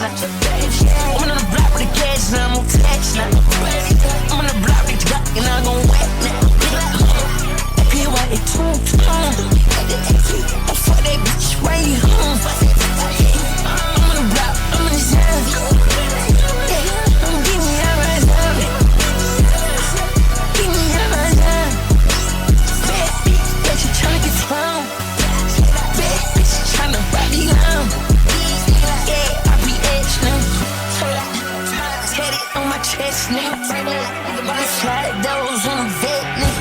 now. I'm on the block with the gas now, I'm on tax now. I'm on the block with the duck and I'm gon' wet now. I feel like it too. I fuck that bitch right home. I'm on the block, I'm in the zone. I'm getting me out right now. Get me out right now. Bad bitch, yeah, she tryna get thrown. Bad bitch, tryna ride me down. Yeah, I be edge now. Tatted on my chest now. Slide doors on the vet now.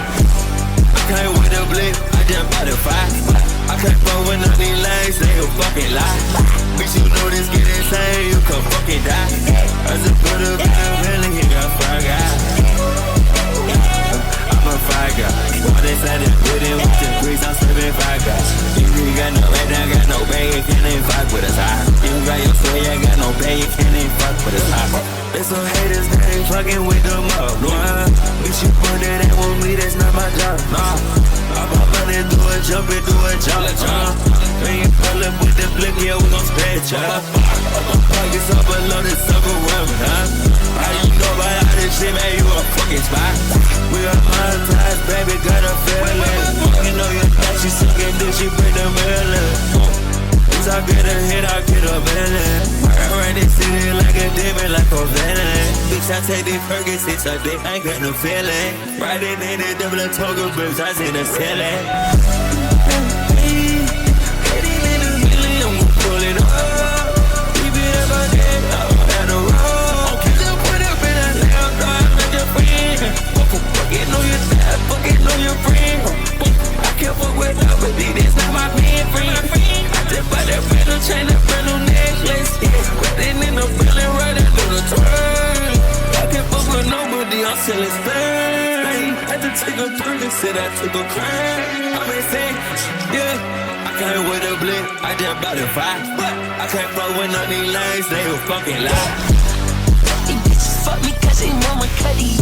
I can't wait to blip, I just bought a 5. I can't fuck with none of these lanes, they a fucking lie. Bitch, you know this get insane, you can fucking die. I just put a bit of feeling, he got 5 guys. I'm a 5 guy. All this I done put in with the grease, I'm serving 5 guys. You really got no red, I got no bag, you can't even fuck with us high. You got your sway, I got no bag, you can't even fuck with us high. There's some haters that ain't fucking with them up, no. Bitch, you put that ain't with me, that's not my job, nah. I pop money, do a jump, and do a jump, when you pull up with the blick, yeah, we gon' scratch up. Pockets up below the sucker rim, huh? How you know about all this shit, man, you a fucking spot. We are monetized, baby, got a feeling. You know your thought she suckin' dick, she bring the million. I get a hit, I get a villain. I run this city like a demon, like a villain. Bitch, I take these Fergusons, so they ain't got no feeling. Riding in the double toga boots, I see the ceiling. Heading in the million, I'm gon' pull it up. Keep it up on that, down the road. Keep it put up in that lamb, dog, like your friend. Fucking know your dad, fucking know your friend. I can't fuck with nobody, that's not my man, friend. Just buy that brand new chain, that brand new necklace. Riding in the feeling, riding through the turn. I can't fuck with nobody, I'm selling Spain. Had to take a drink and said I took a crime. I'm insane, yeah. I can't wait to blink, I just bought a 5. I can't fuck with none of these lanes, they a fucking lie. These bitches fuck me cause they want my cutty.